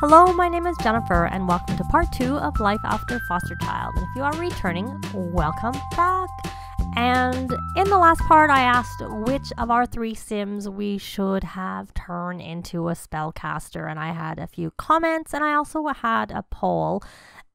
Hello, my name is Jennifer, and welcome to part 2 of Life After Foster Child. And if you are returning, welcome back. And in the last part, I asked which of our 3 Sims we should have turn into a spellcaster, and I had a few comments, and I also had a poll.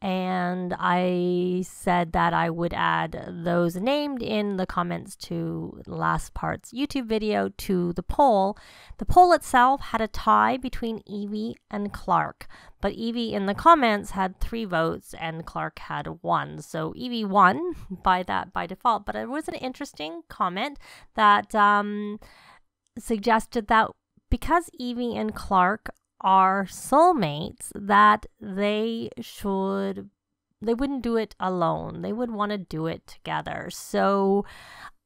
And I said that I would add those named in the comments to last part's YouTube video to the poll. The poll itself had a tie between Evie and Clark, but Evie in the comments had 3 votes and Clark had 1. So Evie won by default, but it was an interesting comment that suggested that because Evie and Clark are soulmates, that they wouldn't do it alone. They would want to do it together. So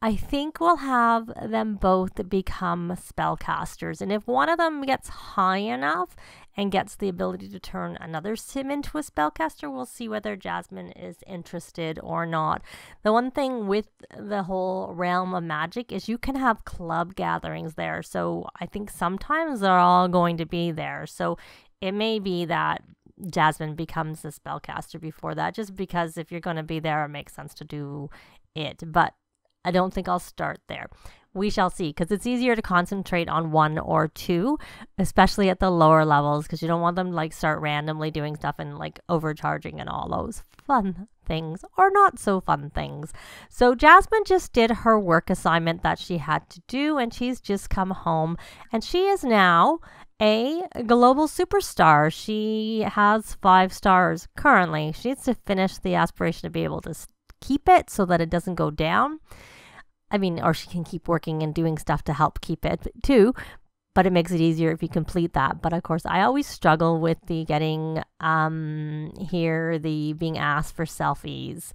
I think we'll have them both become spellcasters. And if one of them gets high enough and gets the ability to turn another sim into a spellcaster, we'll see whether Jasmine is interested or not. The one thing with the whole realm of magic is you can have club gatherings there. So I think sometimes they're all going to be there. So it may be that Jasmine becomes a spellcaster before that, just because if you're going to be there, it makes sense to do it. But I don't think I'll start there. We shall see, because it's easier to concentrate on 1 or 2, especially at the lower levels, because you don't want them to like start randomly doing stuff and like overcharging and all those fun things or not so fun things. So Jasmine just did her work assignment that she had to do, and she's just come home, and she is now a global superstar. She has 5 stars currently. She needs to finish the aspiration to be able to keep it so that it doesn't go down. I mean, or she can keep working and doing stuff to help keep it too, but it makes it easier if you complete that. But of course, I always struggle with the getting the being asked for selfies.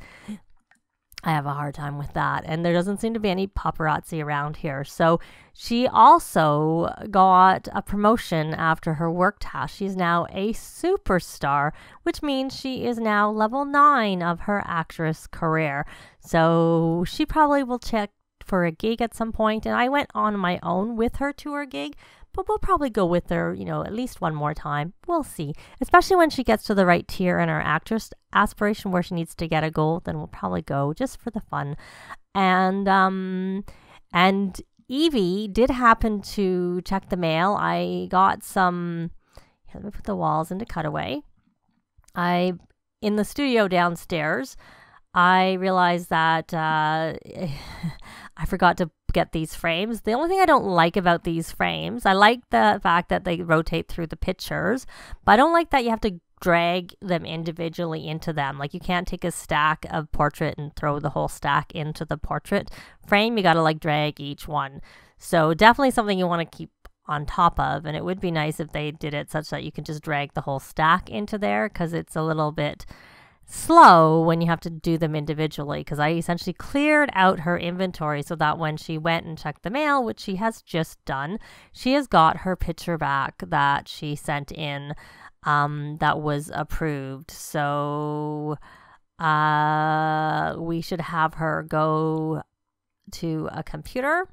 I have a hard time with that, and there doesn't seem to be any paparazzi around here. So she also got a promotion after her work task. She's now a superstar, which means she is now level 9 of her actress career. So she probably will check for a gig at some point, and I went on my own with her to her gig, but we'll probably go with her, at least one more time. We'll see. Especially when she gets to the right tier in her actress aspiration where she needs to get a gold, then we'll probably go just for the fun. And Evie did happen to check the mail. I got some, let me put the walls into cutaway. In the studio downstairs, I realized that I forgot to get these frames. The only thing I don't like about these frames, I like the fact that they rotate through the pictures, but I don't like that you have to drag them individually into them. Like you can't take a stack of portrait and throw the whole stack into the portrait frame. You got to like drag each one. So definitely something you want to keep on top of, and it would be nice if they did it such that you can just drag the whole stack into there, because it's a little bit slow when you have to do them individually, because I essentially cleared out her inventory so that when she went and checked the mail, which she has just done, she has got her picture back that she sent in that was approved. So we should have her go to a computer.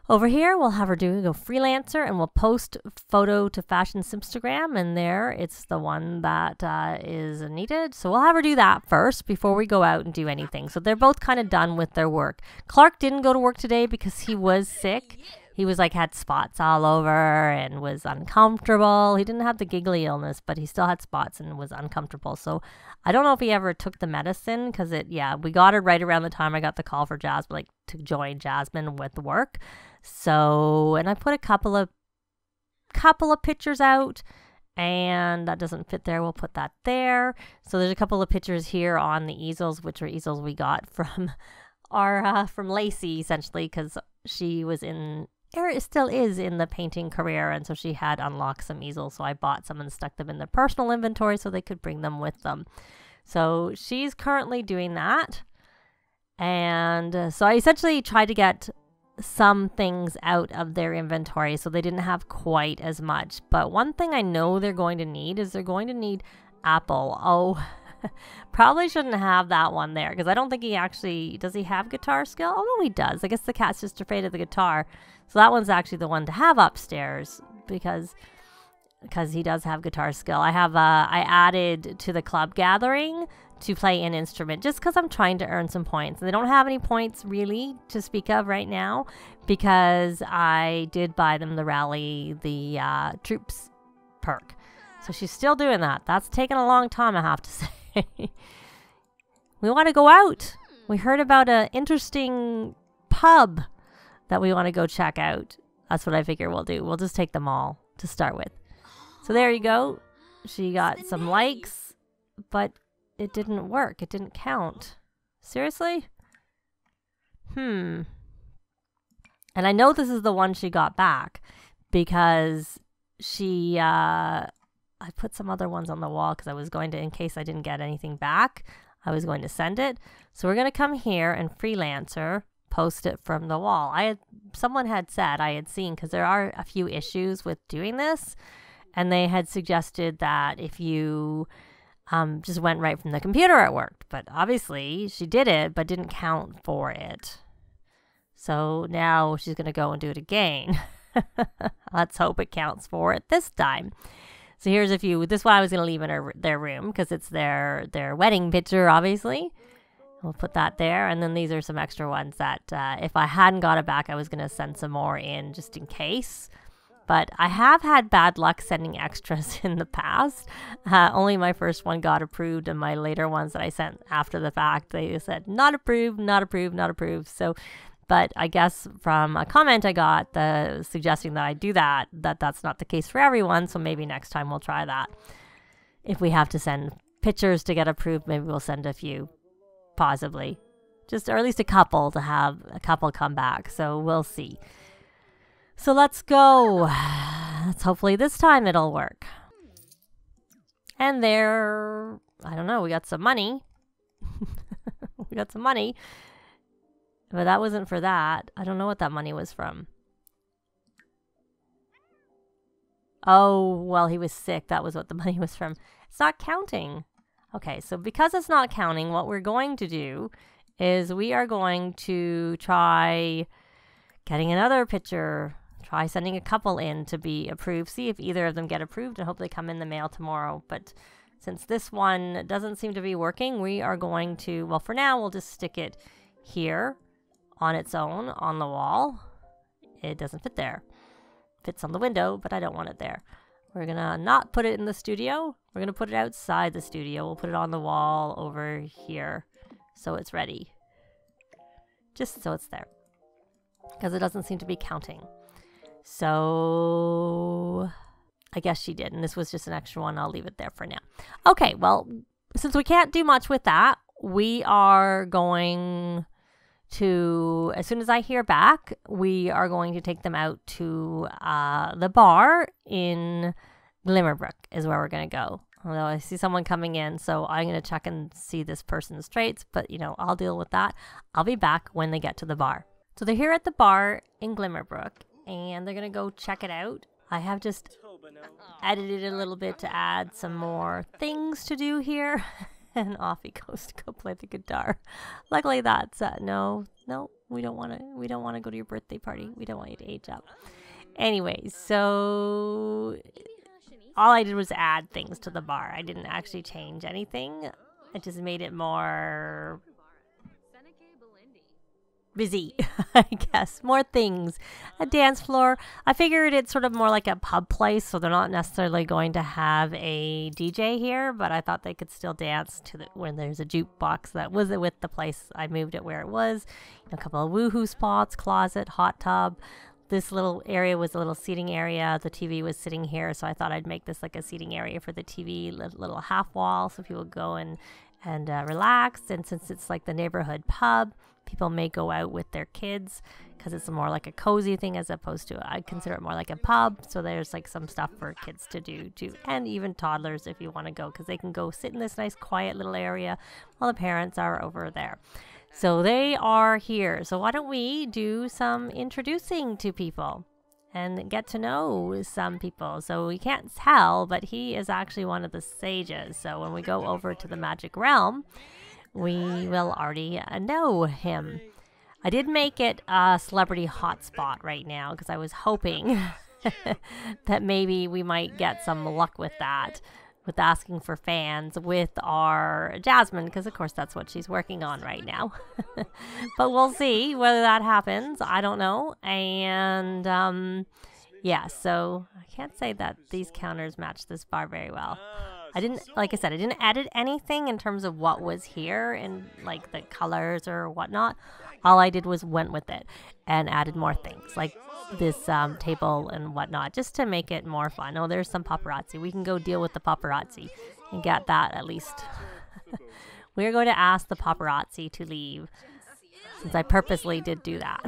Over here, we'll have her go freelancer, and we'll post photo to Fashion Simstagram, and there it's the one that is needed. So we'll have her do that first before we go out and do anything. So they're both kind of done with their work. Clark didn't go to work today because he was sick. He was had spots all over and was uncomfortable. He didn't have the giggly illness, but he still had spots and was uncomfortable. So I don't know if he ever took the medicine, because we got it right around the time I got the call for Jasmine, to join Jasmine with work. So, and I put a couple of pictures out, and that doesn't fit there. We'll put that there. So there's a couple of pictures here on the easels, which are easels we got from from Lacey, essentially, because she was still is in the painting career, and so she had unlocked some easels, so I bought some and stuck them in their personal inventory so they could bring them with them. So she's currently doing that, and so I essentially tried to get some things out of their inventory so they didn't have quite as much. But one thing I know they're going to need is Apple. Oh, probably shouldn't have that one there, because I don't think does he have guitar skill? Oh no, he does. I guess the cat's just afraid of the guitar. So that one's actually the one to have upstairs, because because he does have guitar skill. I added to the club gathering to play an instrument just because I'm trying to earn some points. They don't have any points really to speak of right now because I did buy them the rally, the troops perk. So she's still doing that. That's taken a long time, I have to say. We want to go out. We heard about an interesting pub that we want to go check out. That's what I figure we'll do. We'll just take them all to start with. So there you go. She got some likes, but it didn't work. It didn't count. Seriously? And I know this is the one she got back because she, I put some other ones on the wall because I was going to, in case I didn't get anything back, I was going to send it. So we're going to come here and Freelancer, post it from the wall. Someone had said, I had seen, because there are a few issues with doing this, and they had suggested that if you just went right from the computer, it worked. But obviously she did it, but didn't count for it. So now she's going to go and do it again. Let's hope it counts for it this time. So here's a few. This one I was going to leave in their room because it's their wedding picture, obviously. We'll put that there. And then these are some extra ones that if I hadn't got it back, I was going to send some more in just in case. But I have had bad luck sending extras in the past. Only my first one got approved, and my later ones that I sent after the fact, they said not approved, not approved, not approved. So, but I guess from a comment I got suggesting that I do that, that's not the case for everyone. So maybe next time we'll try that. If we have to send pictures to get approved, maybe we'll send a few, possibly. Or at least a couple to have a couple come back. So we'll see. So let's go. Hopefully this time it'll work. And there, I don't know, we got some money. We got some money. But that wasn't for that. I don't know what that money was from. Oh, well, he was sick. That was what the money was from. It's not counting. Okay, so because it's not counting, what we're going to do is we are going to try getting another picture. Try sending a couple in to be approved. See if either of them get approved and hope they come in the mail tomorrow. But since this one doesn't seem to be working, we are going to, well, for now, we'll just stick it here on its own on the wall. It doesn't fit there. It fits on the window, but I don't want it there. We're going to not put it in the studio. We're going to put it outside the studio. We'll put it on the wall over here so it's ready. Just so it's there. Because it doesn't seem to be counting. So I guess she did. And this was just an extra one. I'll leave it there for now. Okay, well, since we can't do much with that, we are going to, as soon as I hear back, we are going to take them out to the bar in Glimmerbrook is where we're going to go. Although I see someone coming in, so I'm going to check and see this person's traits. But, you know, I'll deal with that. I'll be back when they get to the bar. So they're here at the bar in Glimmerbrook. And they're going to go check it out. I have just edited it a little bit to add some more things to do here. And off he goes to go play the guitar. Luckily that's, no, we don't want to go to your birthday party. We don't want you to age up. Anyway, so all I did was add things to the bar. I didn't actually change anything. I just made it more busy, I guess. More things. A dance floor. I figured it's sort of more like a pub place, so they're not necessarily going to have a DJ here, but I thought they could still dance to when there's a jukebox that was with the place. I moved it where it was. A couple of woohoo spots, closet, hot tub. This little area was a little seating area. The TV was sitting here, so I thought I'd make this like a seating area for the TV, little half wall, so people go and relax. And since it's like the neighborhood pub, people may go out with their kids because it's more like a cozy thing as opposed to, I consider it more like a pub. So there's like some stuff for kids to do too, and even toddlers if you want to go, because they can go sit in this nice quiet little area while the parents are over there. So they are here. So why don't we do some introducing to people and get to know some people. So we can't tell, but he is actually one of the sages. So when we go over to the magic realm, we will already know him. I did make it a celebrity hotspot right now because I was hoping that maybe we might get some luck with that, with asking for fans with our Jasmine, because of course that's what she's working on right now. But we'll see whether that happens. I don't know. And yeah, so I can't say that these counters match this bar very well. I didn't, like I said, I didn't edit anything in terms of what was here and like the colors or whatnot. All I did was went with it and added more things like this table and whatnot, just to make it more fun. Oh, there's some paparazzi. We can go deal with the paparazzi and get that at least. We're going to ask the paparazzi to leave, since I purposely did do that.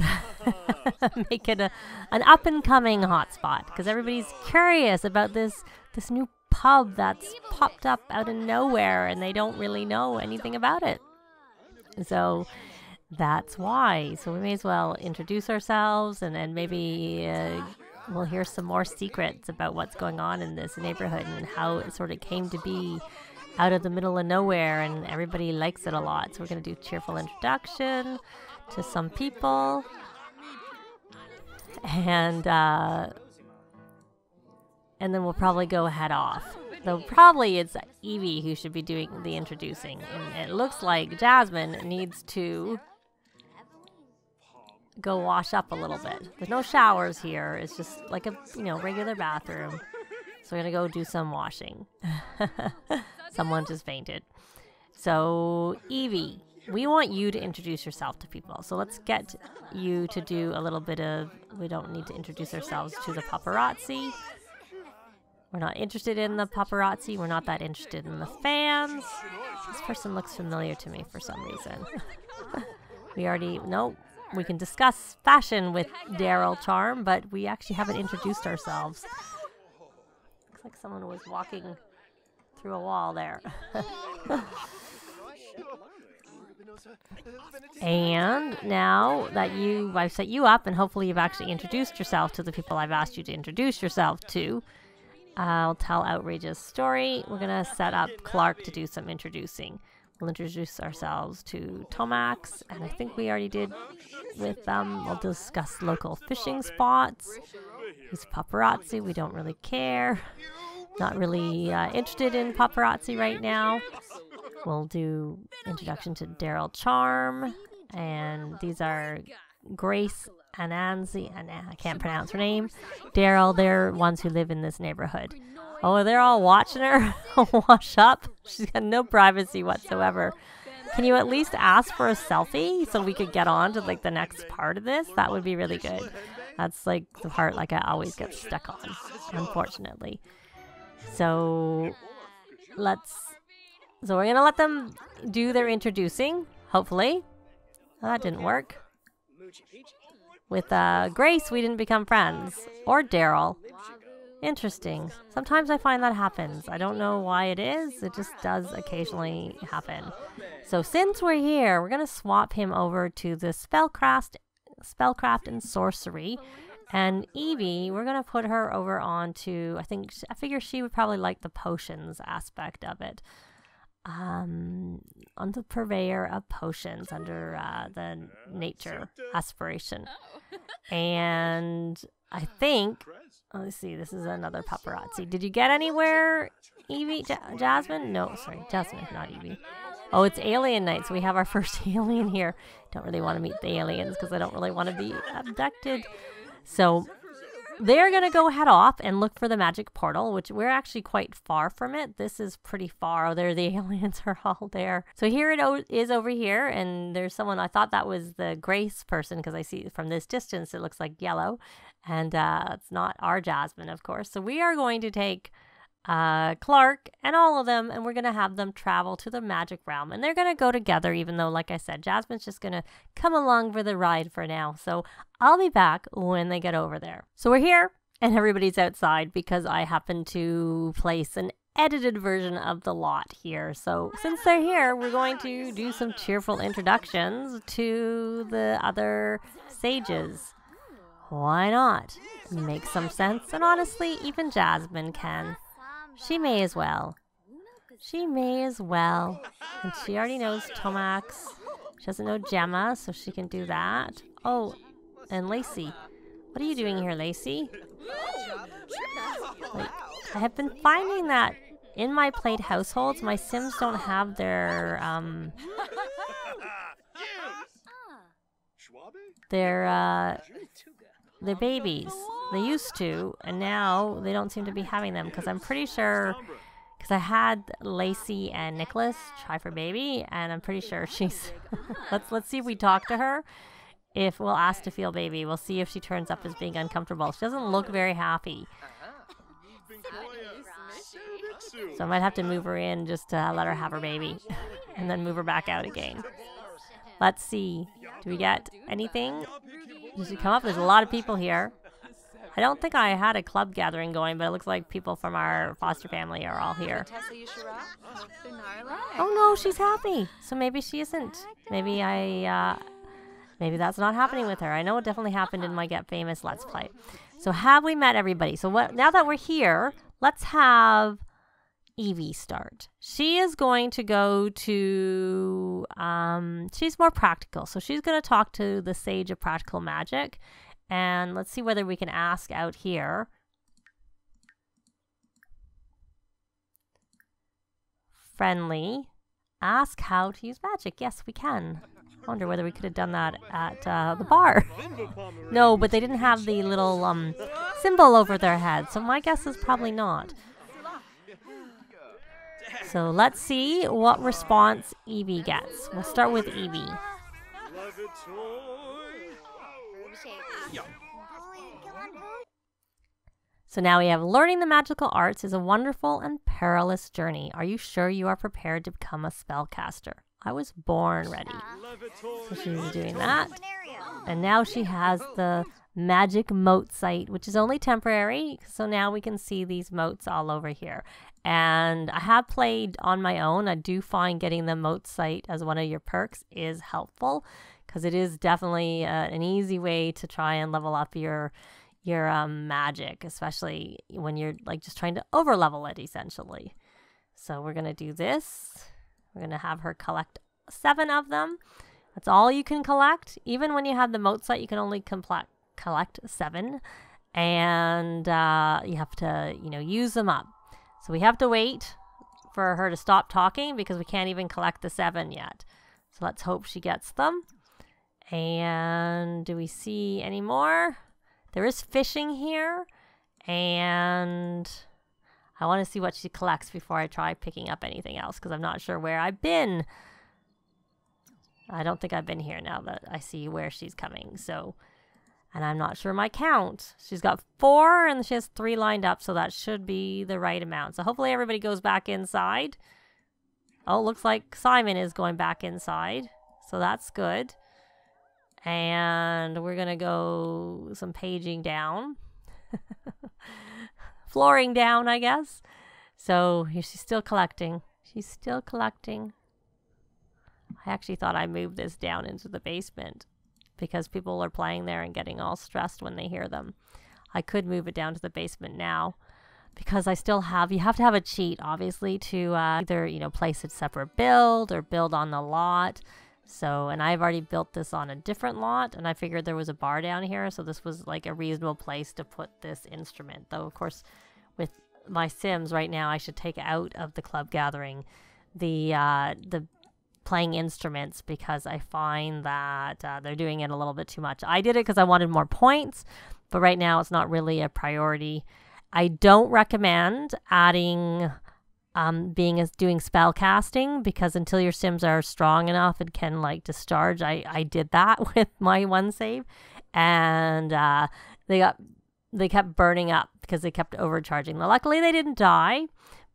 Make it an up-and-coming hotspot, because everybody's curious about this new pub that's popped up out of nowhere, and they don't really know anything about it. So that's why. So we may as well introduce ourselves, and then maybe we'll hear some more secrets about what's going on in this neighborhood and how it sort of came to be out of the middle of nowhere, and everybody likes it a lot. So we're going to do cheerful introduction to some people, and then we'll probably go head off. Though probably it's Evie who should be doing the introducing, and it looks like Jasmine needs to go wash up a little bit. There's no showers here. It's just like a regular bathroom. So we're gonna go do some washing. Someone just fainted. So Evie, we want you to introduce yourself to people. So let's get you to do a little bit of, we don't need to introduce ourselves to the paparazzi. We're not interested in the paparazzi. We're not that interested in the fans. This person looks familiar to me for some reason. We can discuss fashion with Daryl Charm, but we actually haven't introduced ourselves. Looks like someone was walking through a wall there. And now that I've set you up, and hopefully you've actually introduced yourself to the people I've asked you to introduce yourself to, I'll tell Outrageous story. We're going to set up Clark to do some introducing. We'll introduce ourselves to Tomax, and I think we already did with them. We'll discuss local fishing spots. Who's paparazzi? We don't really care. Not really interested in paparazzi right now. We'll do introduction to Daryl Charm, and these are Grace and Anzi, and I can't pronounce her name. Daryl, they're ones who live in this neighborhood. Oh, they're all watching her wash up. She's got no privacy whatsoever. Can you at least ask for a selfie so we could get on to like the next part of this? That would be really good. That's like the part like I always get stuck on, unfortunately. So we're gonna let them do their introducing, hopefully. Oh, that didn't work. With Grace, we didn't become friends. Or Daryl. Interesting. Sometimes I find that happens. I don't know why it is. It just does occasionally happen. So since we're here, we're going to swap him over to the spellcraft and sorcery. And Evie, we're going to put her over onto, I figure she would probably like the potions aspect of it. On the purveyor of potions under the nature aspiration. And I think, let's see, this is another paparazzi. Did you get anywhere, Evie? Jasmine? No, sorry, Jasmine, not Evie. Oh, it's alien night, so we have our first alien here. Don't really want to meet the aliens because I don't really want to be abducted. So they're going to go head off and look for the magic portal, which we're actually quite far from it. This is pretty far. Oh, there, the aliens are all there. So here it is over here, and there's someone, I thought that was the Grace person because I see from this distance it looks like yellow, and it's not our Jasmine, of course. So we are going to take Clark and all of them, and we're going to have them travel to the magic realm, and they're going to go together, even though, like I said, Jasmine's just going to come along for the ride for now. So I'll be back when they get over there. So we're here, and everybody's outside because I happen to place an edited version of the lot here. So since they're here, we're going to do some cheerful introductions to the other sages. Why not? Makes some sense, and honestly, even Jasmine can. She may as well. She may as well. And she already knows Tomax. She doesn't know Gemma, so she can do that. Oh, and Lacey. What are you doing here, Lacey? Like, I have been finding that in my played households, my Sims don't have their babies. They used to, and now they don't seem to be having them, because I'm pretty sure, because I had Lacey and Nicholas try for baby, and I'm pretty sure she's let's see if we talk to her. If we'll ask to feel baby, we'll see if she turns up as being uncomfortable. She doesn't look very happy, so I might have to move her in just to let her have her baby and then move her back out again. Let's see. Do we get anything? Does she come up? There's a lot of people here. I don't think I had a club gathering going, but it looks like people from our foster family are all here. Oh no, she's happy. So maybe she isn't. Maybe maybe that's not happening with her. I know it definitely happened in my Get Famous Let's Play. So have we met everybody? So now that we're here, let's have Evie start. She is going to go to, she's more practical. So she's going to talk to the Sage of Practical Magic. And let's see whether we can ask out here. Friendly. Ask how to use magic. Yes, we can. I wonder whether we could have done that at the bar. No, but they didn't have the little symbol over their head. So my guess is probably not. So let's see what response Evie gets. We'll start with Evie. So now we have learning the magical arts is a wonderful and perilous journey. Are you sure you are prepared to become a spellcaster? I was born ready. So she's doing that. And now she has the magic mote site, which is only temporary. So now we can see these motes all over here. And I have played on my own. I do find getting the mote site as one of your perks is helpful, because it is definitely an easy way to try and level up your magic, especially when you're like just trying to over level it essentially. So we're gonna do this. We're gonna have her collect 7 of them. That's all you can collect. Even when you have the mote site, you can only collect 7, and you have to use them up. So we have to wait for her to stop talking because we can't even collect the 7 yet. So let's hope she gets them. And do we see any more? There is fishing here, and I want to see what she collects before I try picking up anything else, because I'm not sure where I've been. I don't think I've been here now that I see where she's coming. So, and I'm not sure my count. She's got 4 and she has 3 lined up, so that should be the right amount. So hopefully everybody goes back inside. Oh, looks like Simon is going back inside, so that's good. And we're going to go some paging down. Flooring down, I guess. So she's still collecting. She's still collecting. I actually thought I moved this down into the basement because people are playing there and getting all stressed when they hear them. I could move it down to the basement now because I still have, you have to have a cheat, obviously, to either, place a separate build or build on the lot. So, and I've already built this on a different lot, and I figured there was a bar down here, so this was like a reasonable place to put this instrument. Though, of course, with my Sims right now, I should take out of the club gathering the playing instruments, because I find that they're doing it a little bit too much. I did it because I wanted more points, but right now it's not really a priority. I don't recommend adding doing spell casting, because until your Sims are strong enough and can like discharge, I did that with my one save, and they kept burning up because they kept overcharging. Now, luckily they didn't die,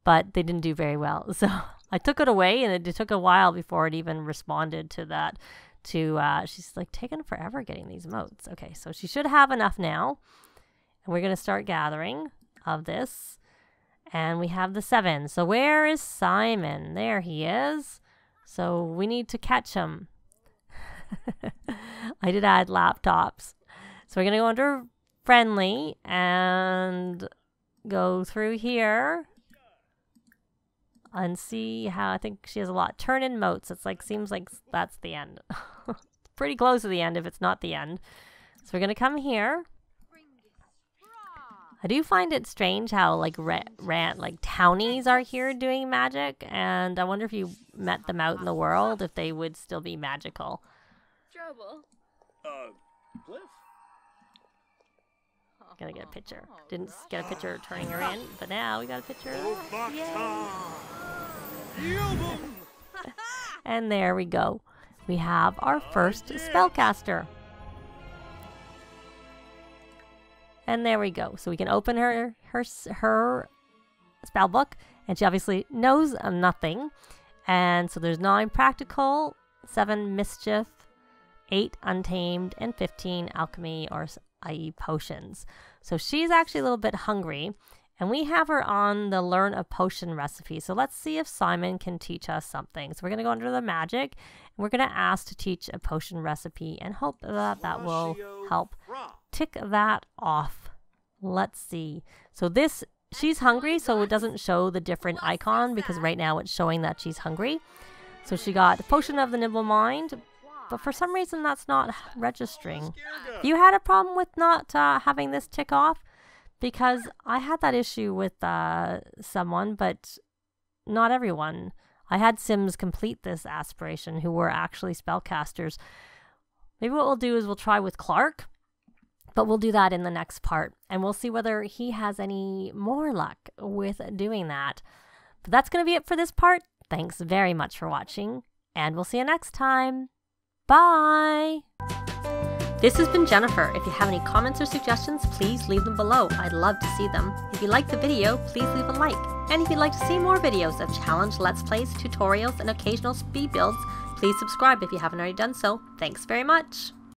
but they didn't do very well. So I took it away, and it took a while before it even responded to that. She's like taking forever getting these motes. Okay, so she should have enough now, and we're gonna start gathering of this. And we have the 7. So where is Simon? There he is. So we need to catch him. I did add laptops. So we're going to go under friendly and go through here and see how, I think she has a lot. Turn in motes. It's like, seems like that's the end. Pretty close to the end if it's not the end. So we're going to come here. I do find it strange how like townies are here doing magic, and I wonder if you met them out in the world if they would still be magical. Trouble. Cliff? Gonna get a picture. Didn't get a picture turning her in, but now we got a picture. And there we go. We have our first spellcaster. And there we go. So we can open her spell book, and she obviously knows nothing. And so there's 9 practical, 7 mischief, 8 untamed, and 15 alchemy, or i.e. potions. So she's actually a little bit hungry, and we have her on the learn a potion recipe. So let's see if Simon can teach us something. So we're going to go under the magic, and we're going to ask to teach a potion recipe and hope that that will help tick that off. Let's see. So she's hungry, so it doesn't show the different icon because right now it's showing that she's hungry. So she got Potion of the Nimble Mind, but for some reason that's not registering. You had a problem with not having this tick off? Because I had that issue with someone, but not everyone. I had Sims complete this aspiration who were actually spellcasters. Maybe what we'll do is we'll try with Clark, but we'll do that in the next part, and we'll see whether he has any more luck with doing that. But that's going to be it for this part. Thanks very much for watching, and we'll see you next time. Bye! This has been Jennifer. If you have any comments or suggestions, please leave them below. I'd love to see them. If you liked the video, please leave a like. And if you'd like to see more videos of challenge, let's plays, tutorials, and occasional speed builds, please subscribe if you haven't already done so. Thanks very much!